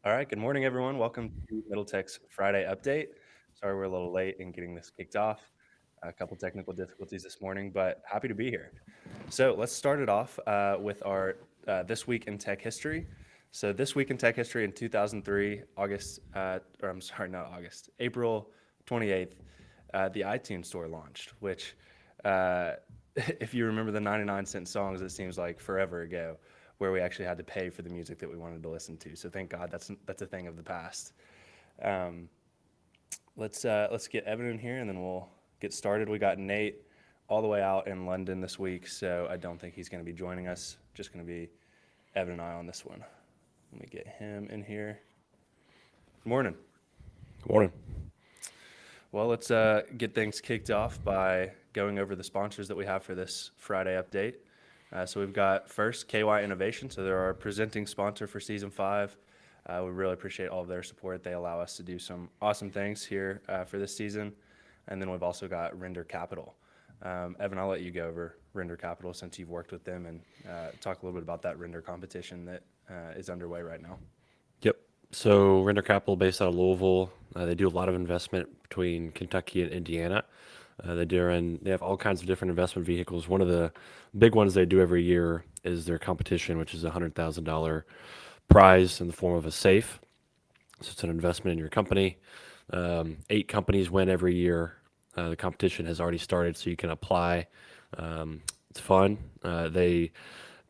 All right, good morning, everyone. Welcome to Middle Tech's Friday update. Sorry we're a little late in getting this kicked off. A couple technical difficulties this morning, but happy to be here. So let's start it off with our This Week in Tech History. So this week in tech history in 2003, April 28th, the iTunes Store launched, which, uh, if you remember the 99-cent songs, it seems like forever ago, where we actually had to pay for the music that we wanted to listen to. So thank God that's a thing of the past. Um, let's get Evan in here, and then we'll get started. We got Nate all the way out in London this week, so I don't think he's going to be joining us. Just going to be Evan and I on this one. Let me get him in here. Good morning. Good morning. Well, let's get things kicked off by going over the sponsors that we have for this Friday update. So we've got first KY Innovation. So they're our presenting sponsor for season 5. We really appreciate all of their support. They allow us to do some awesome things here for this season. And then we've also got Render Capital. Evan, I'll let you go over Render Capital since you've worked with them and talk a little bit about that render competition that is underway right now. Yep. So Render Capital, based out of Louisville, they do a lot of investment between Kentucky and Indiana. They have all kinds of different investment vehicles. One of the big ones they do every year is their competition, which is a $100,000 prize in the form of a safe. So it's an investment in your company. 8 companies win every year. The competition has already started, so you can apply. It's fun. They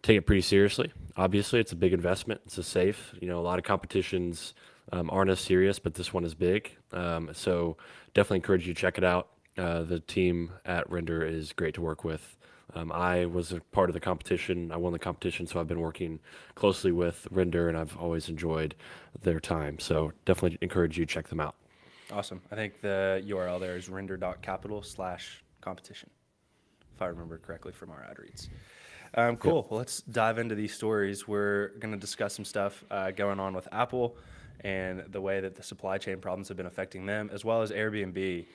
take it pretty seriously. Obviously, it's a big investment. It's a safe. A lot of competitions aren't as serious, but this one is big. So definitely encourage you to check it out. The team at Render is great to work with. I was a part of the competition. I won the competition, so I've been working closely with Render, and I've always enjoyed their time. So definitely encourage you to check them out. Awesome. I think the URL there is render.capital/competition, if I remember correctly from our ad reads. Yep. Cool. Well, let's dive into these stories. We're going to discuss some stuff going on with Apple and the way that the supply chain problems have been affecting them, as well as Airbnb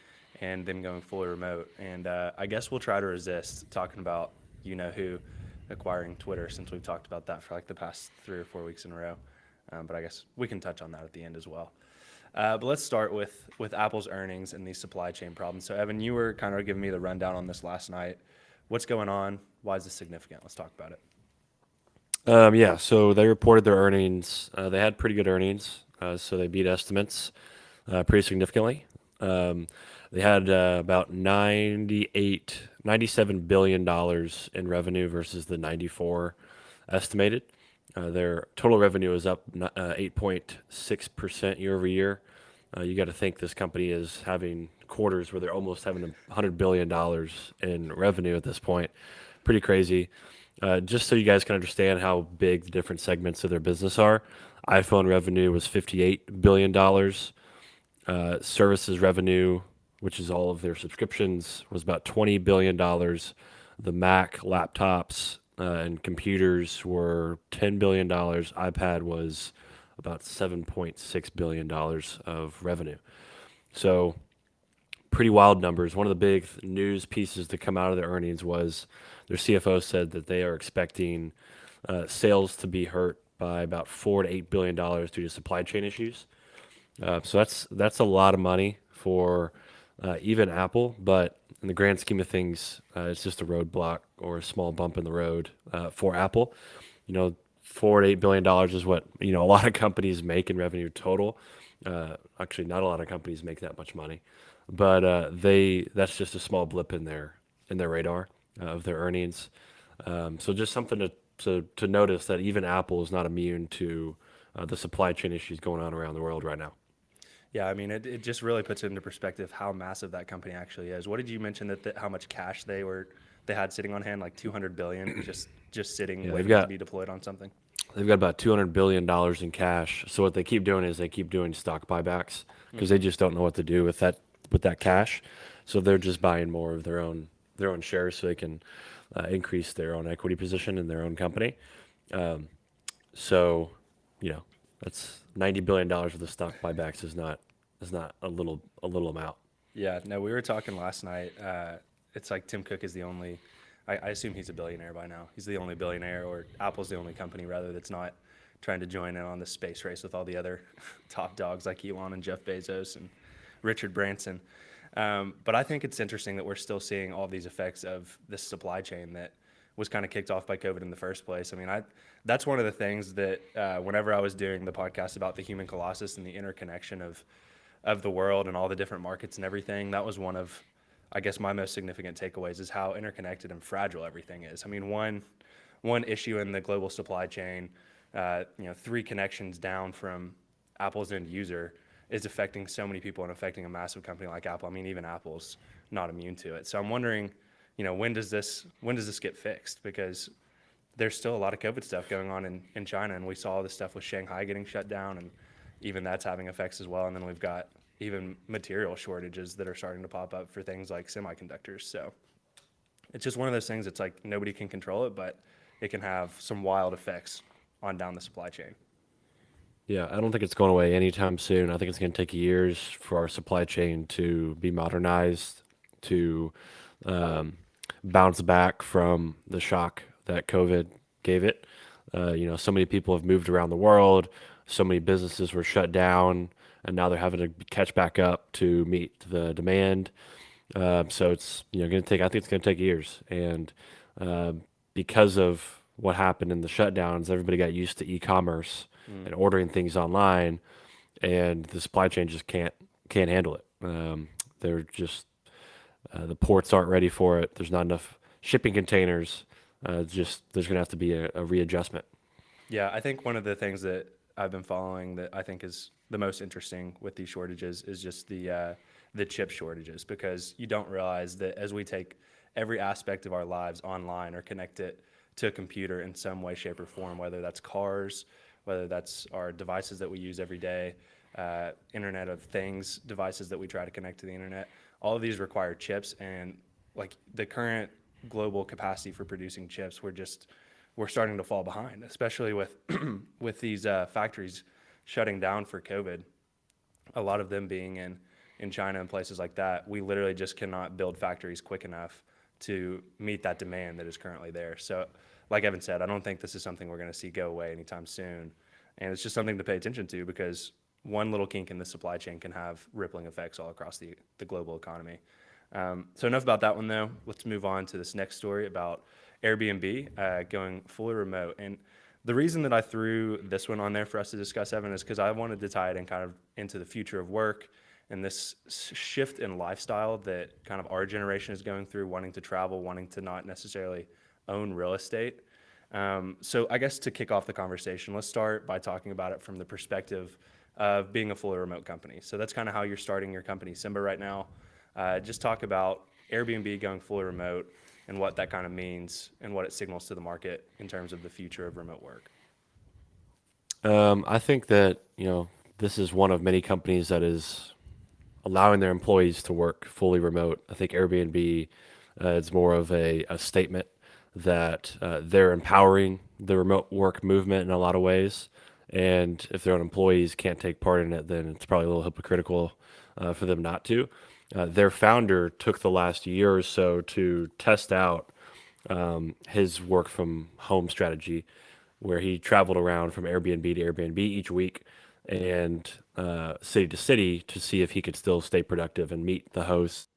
and them going fully remote. And I guess we'll try to resist talking about you know who acquiring Twitter, since we've talked about that for like the past 3 or 4 weeks in a row. But I guess we can touch on that at the end as well. But let's start with Apple's earnings and these supply chain problems. So Evan, you were kind of giving me the rundown on this last night. What's going on? Why is this significant? Let's talk about it. Yeah, so they reported their earnings. They had pretty good earnings, so they beat estimates pretty significantly. Um, they had about 97 billion dollars in revenue versus the 94 estimated. Their total revenue is up 8.6% year over year. You got to think this company is having quarters where they're almost having $100 billion in revenue at this point. Pretty crazy. Just so you guys can understand how big the different segments of their business are, iPhone revenue was $58 billion. Services revenue, which is all of their subscriptions, was about $20 billion. The Mac laptops and computers were $10 billion. iPad was about $7.6 billion of revenue. So pretty wild numbers. One of the big news pieces to come out of their earnings was their CFO said that they are expecting sales to be hurt by about $4 to $8 billion due to supply chain issues. So that's a lot of money for even Apple, but in the grand scheme of things, it's just a roadblock or a small bump in the road for Apple. $4 to $8 billion is what a lot of companies make in revenue total. Actually, not a lot of companies make that much money, but they that's just a small blip in their radar of their earnings. So just something to notice that even Apple is not immune to the supply chain issues going on around the world right now. Yeah, I mean, it just really puts into perspective how massive that company actually is. What did you mention how much cash they had sitting on hand, like 200 billion, just sitting Yeah, waiting to be deployed on something? they've got about $200 billion in cash. So what they keep doing is they keep doing stock buybacks because they Mm-hmm. just don't know what to do with that cash. So they're just buying more of their own shares so they can increase their own equity position in their own company. Um, so you know that's $90 billion worth of stock buybacks is not a little amount. Yeah, no, we were talking last night. It's like Tim Cook is the only. I assume he's a billionaire by now. He's the only billionaire, or Apple's the only company rather that's not trying to join in on the space race with all the other top dogs like Elon and Jeff Bezos and Richard Branson. But I think it's interesting that we're still seeing all these effects of this supply chain that was kind of kicked off by COVID in the first place. I mean, that's one of the things that whenever I was doing the podcast about the human colossus and the interconnection of the world and all the different markets and everything, that was one of, I guess, my most significant takeaways is how interconnected and fragile everything is. I mean, one issue in the global supply chain, 3 connections down from Apple's end user is affecting so many people and affecting a massive company like Apple. I mean, even Apple's not immune to it. So I'm wondering, when does this get fixed? Because there's still a lot of COVID stuff going on in China, and we saw this stuff with Shanghai getting shut down, and even that's having effects as well. And then we've got even material shortages that are starting to pop up for things like semiconductors. So it's just one of those things. It's like nobody can control it, but it can have some wild effects on down the supply chain. Yeah, I don't think it's going away anytime soon. I think it's going to take years for our supply chain to be modernized, to bounce back from the shock that COVID gave it. So many people have moved around the world, so many businesses were shut down, and now they're having to catch back up to meet the demand. So it's going to take. I think it's going to take years, and because of what happened in the shutdowns, everybody got used to e-commerce and ordering things online, and the supply chain just can't handle it. They're just the ports aren't ready for it. There's not enough shipping containers. There's going to have to be a readjustment. Yeah, I think one of the things that I've been following that I think is the most interesting with these shortages is just the chip shortages, because you don't realize that as we take every aspect of our lives online or connect it to a computer in some way, shape, or form, whether that's cars, whether that's our devices that we use every day, Internet of Things devices that we try to connect to the internet, all of these require chips. And like the current global capacity for producing chips, we're starting to fall behind, especially with with these factories shutting down for COVID, a lot of them being in China and places like that. We literally just cannot build factories quick enough to meet that demand that is currently there. So like Evan said, I don't think this is something we're going to see go away anytime soon. And it's just something to pay attention to, because one little kink in the supply chain can have rippling effects all across the global economy. So enough about that one, though. Let's move on to this next story about Airbnb going fully remote. And the reason that I threw this one on there for us to discuss, Evan, is because I wanted to tie it in kind of into the future of work and this shift in lifestyle that kind of our generation is going through, wanting to travel, wanting to not necessarily own real estate. So I guess to kick off the conversation, let's start by talking about it from the perspective of being a fully remote company. So that's kind of how you're starting your company, Simba, right now. Just talk about Airbnb going fully remote and what that kind of means and what it signals to the market in terms of the future of remote work. I think that this is one of many companies that is allowing their employees to work fully remote. I think Airbnb is more of a statement that they're empowering the remote work movement in a lot of ways. And if their own employees can't take part in it, then it's probably a little hypocritical for them not to. Their founder took the last year or so to test out his work from home strategy, where he traveled around from Airbnb to Airbnb each week and city to city to see if he could still stay productive and meet the hosts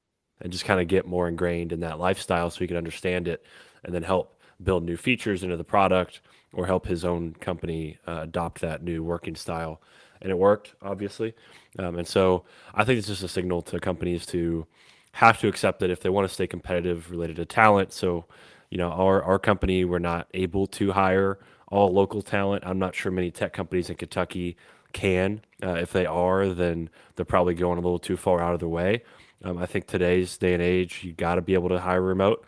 and just kind of get more ingrained in that lifestyle so he could understand it and then help build new features into the product or help his own company adopt that new working style. And it worked, obviously. And so I think it's just a signal to companies to have to accept that if they want to stay competitive related to talent. So, our company, we're not able to hire all local talent. I'm not sure many tech companies in Kentucky can. If they are, then they're probably going a little too far out of their way. I think today's day and age, you got to be able to hire remote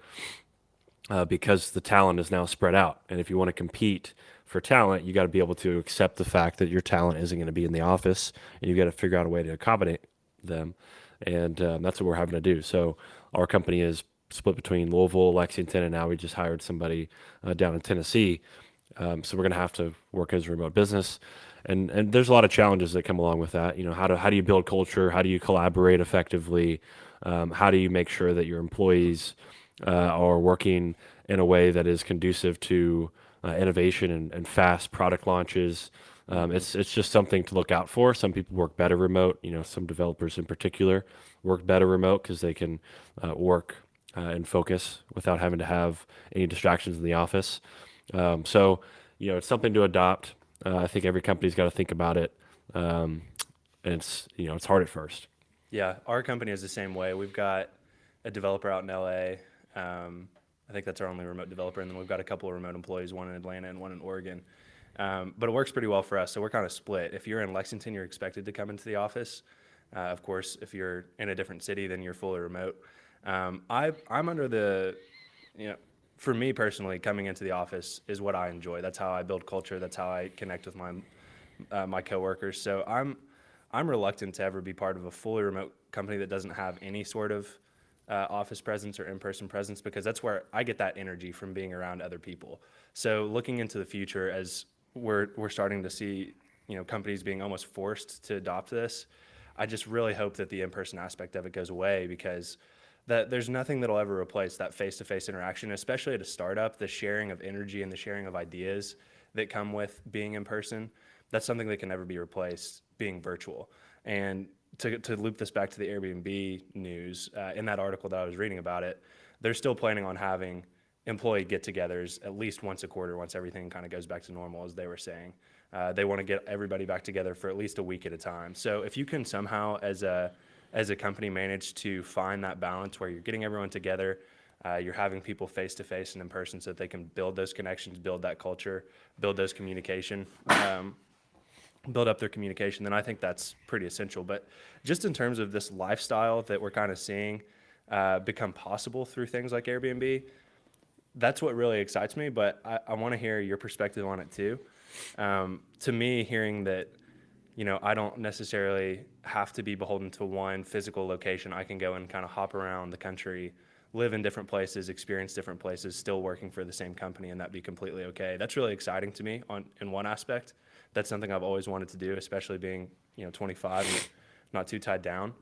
because the talent is now spread out. And if you want to compete for talent, you got to be able to accept the fact that your talent isn't going to be in the office, and you got to figure out a way to accommodate them. And that's what we're having to do. So our company is split between Louisville, Lexington, and now we just hired somebody down in Tennessee. So we're going to have to work as a remote business. And there's a lot of challenges that come along with that. How do you build culture? How do you collaborate effectively? How do you make sure that your employees are working in a way that is conducive to innovation and fast product launches. It's just something to look out for. Some people work better remote. Some developers in particular work better remote because they can work and focus without having to have any distractions in the office. So it's something to adopt. I think every company's got to think about it, and it's hard at first. Yeah, our company is the same way. We've got a developer out in LA. I think that's our only remote developer, and then we've got a couple of remote employees, one in Atlanta and one in Oregon. But it works pretty well for us, so we're kind of split. If you're in Lexington, you're expected to come into the office. Of course, if you're in a different city, then you're fully remote. I'm under for me personally, coming into the office is what I enjoy. That's how I build culture. That's how I connect with my coworkers. So I'm reluctant to ever be part of a fully remote company that doesn't have any sort of office presence or in-person presence, because that's where I get that energy from being around other people. So looking into the future, as we're starting to see, companies being almost forced to adopt this, I just really hope that the in-person aspect of it goes away, because there's nothing that'll ever replace that face-to-face interaction, especially at a startup. The sharing of energy and the sharing of ideas that come with being in person, that's something that can never be replaced being virtual. And to loop this back to the Airbnb news, in that article that I was reading about it, they're still planning on having employee get-togethers at least once a quarter, once everything kind of goes back to normal, as they were saying. They want to get everybody back together for at least a week at a time. So if you can somehow, as a company, manage to find that balance where you're getting everyone together, you're having people face-to-face and in person so that they can build those connections, build that culture, build those communication, build up their communication, then I think that's pretty essential. But just in terms of this lifestyle that we're kind of seeing become possible through things like Airbnb, that's what really excites me. But I want to hear your perspective on it too. To me, hearing that, I don't necessarily have to be beholden to one physical location. I can go and kind of hop around the country, live in different places, experience different places, still working for the same company, and that be completely okay. That's really exciting to me in one aspect. That's something I've always wanted to do, especially being 25 and not too tied down.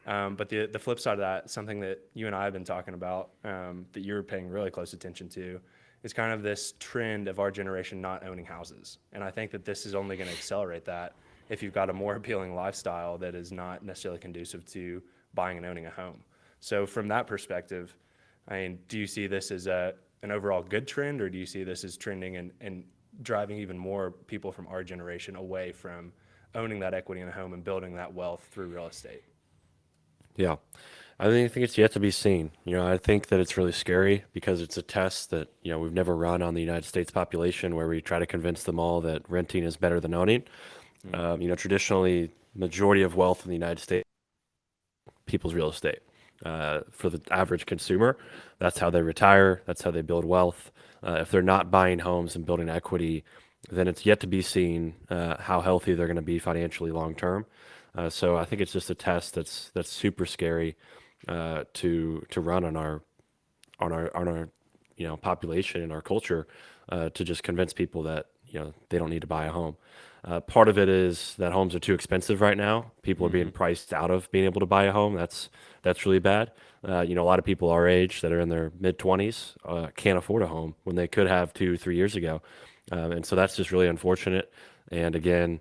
But the flip side of that, something that you and I have been talking about, that you're paying really close attention to, is kind of this trend of our generation not owning houses. And I think that this is only going to accelerate that if you've got a more appealing lifestyle that is not necessarily conducive to buying and owning a home. So from that perspective, do you see this as an overall good trend, or do you see this as trending and driving even more people from our generation away from owning that equity in a home and building that wealth through real estate? Yeah. I think it's yet to be seen. I think that it's really scary because it's a test that, we've never run on the United States population, where we try to convince them all that renting is better than owning. Traditionally, majority of wealth in the United States, people's real estate. For the average consumer, that's how they retire. That's how they build wealth. If they're not buying homes and building equity, then it's yet to be seen how healthy they're going to be financially long term. So I think it's just a test that's super scary to run on our population and our culture, to just convince people that they don't need to buy a home. Part of it is that homes are too expensive right now. People are being priced out of being able to buy a home. That's really bad. A lot of people our age that are in their mid-20s can't afford a home when they could have 2-3 years ago. And so that's just really unfortunate. And again,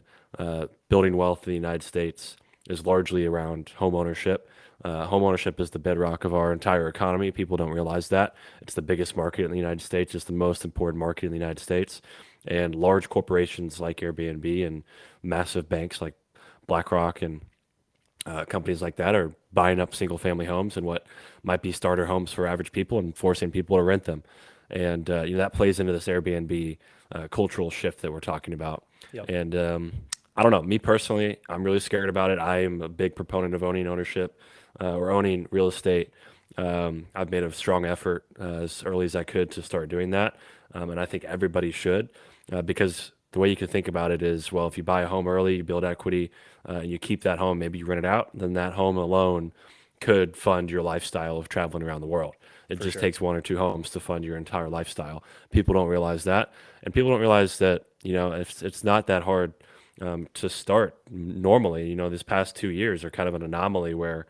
building wealth in the United States is largely around home ownership. Home ownership is the bedrock of our entire economy. People don't realize that. It's the biggest market in the United States. It's the most important market in the United States. And large corporations like Airbnb and massive banks like BlackRock and companies like that are buying up single family homes and what might be starter homes for average people and forcing people to rent them. And that plays into this Airbnb cultural shift that we're talking about. Yep. And I don't know, me personally, I'm really scared about it. I am a big proponent of owning ownership or owning real estate. I've made a strong effort as early as I could to start doing that. And I think everybody should, because the way you can think about it is, well, if you buy a home early, you build equity, and you keep that home, maybe you rent it out, then that home alone could fund your lifestyle of traveling around the world. It For just sure. takes 1 or 2 homes to fund your entire lifestyle. People don't realize that. And people don't realize that, it's not that hard to start normally. This past 2 years are kind of an anomaly where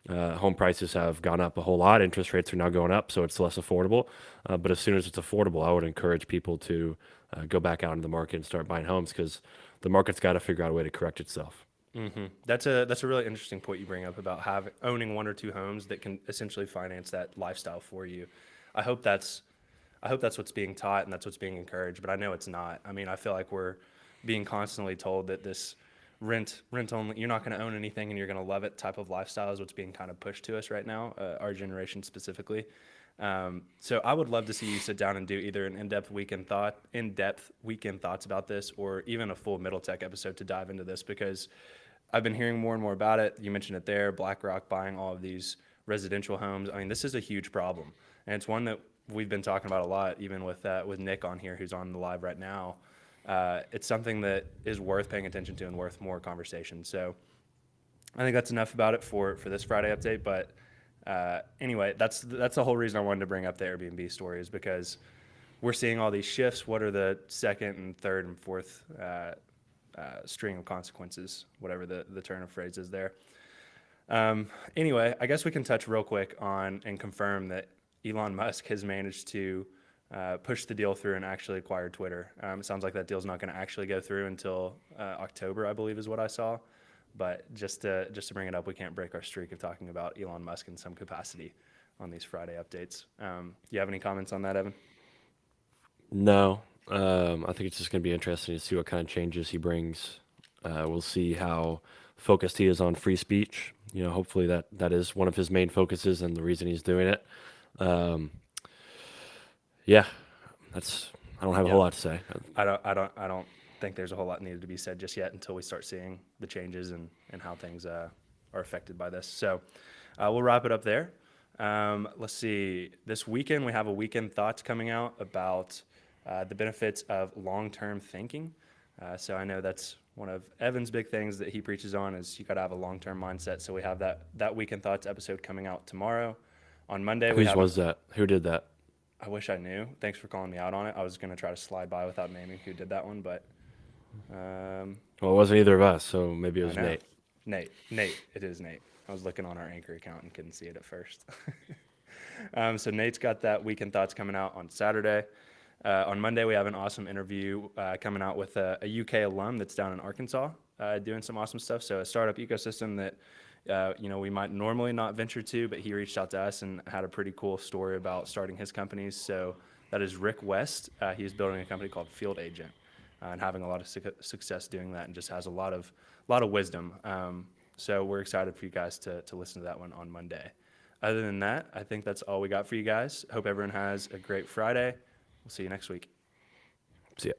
home prices have gone up a whole lot. Interest rates are now going up, so it's less affordable. But as soon as it's affordable, I would encourage people to go back out into the market and start buying homes because the market's got to figure out a way to correct itself. That's a really interesting point you bring up about owning one or two homes that can essentially finance that lifestyle for you. I hope that's what's being taught and that's what's being encouraged, but I know it's not. I mean, I feel like we're being constantly told that this rent only, you're not going to own anything and you're going to love it type of lifestyle is what's being kind of pushed to us right now, our generation specifically. So I would love to see you sit down and do either an in-depth weekend thoughts about this, or even a full Middle Tech episode to dive into this, because I've been hearing more and more about it. You mentioned it there, BlackRock buying all of these residential homes. I mean, this is a huge problem, and it's one that we've been talking about a lot, even with Nick on here, who's on the live right now. It's something that is worth paying attention to and worth more conversation. So I think that's enough about it for this Friday update. But anyway, that's the whole reason I wanted to bring up the Airbnb story, is because we're seeing all these shifts. What are the second and third and fourth string of consequences, whatever the turn of phrase is there. Anyway, I guess we can touch real quick on and confirm that Elon Musk has managed to push the deal through and actually acquire Twitter. It sounds like that deal's not going to actually go through until October, I believe is what I saw. But just to bring it up, we can't break our streak of talking about Elon Musk in some capacity on these Friday updates. Do you have any comments on that, Evan? No, I think it's just going to be interesting to see what kind of changes he brings. We'll see how focused he is on free speech. Hopefully that is one of his main focuses and the reason he's doing it. Yeah, I don't have a whole lot to say. I don't think there's a whole lot needed to be said just yet until we start seeing the changes and how things are affected by this. So we'll wrap it up there. Let's see. This weekend we have a weekend thoughts coming out about the benefits of long-term thinking. So I know that's one of Evan's big things that he preaches on, is you got to have a long-term mindset. So we have that weekend thoughts episode coming out tomorrow. On Monday, was that? Who did that? I wish I knew. Thanks for calling me out on it. I was going to try to slide by without naming who did that one, but Well, it wasn't either of us, so maybe it was Nate. Nate. It is Nate. I was looking on our Anchor account and couldn't see it at first. So Nate's got that weekend thoughts coming out on Saturday. On Monday, we have an awesome interview coming out with a UK alum that's down in Arkansas doing some awesome stuff. So a startup ecosystem that we might normally not venture to, but he reached out to us and had a pretty cool story about starting his companies. So that is Rick West. He's building a company called Field Agent and having a lot of success doing that, and just has a lot of wisdom. So we're excited for you guys to listen to that one on Monday. Other than that, I think that's all we got for you guys. Hope everyone has a great Friday. We'll see you next week. See ya.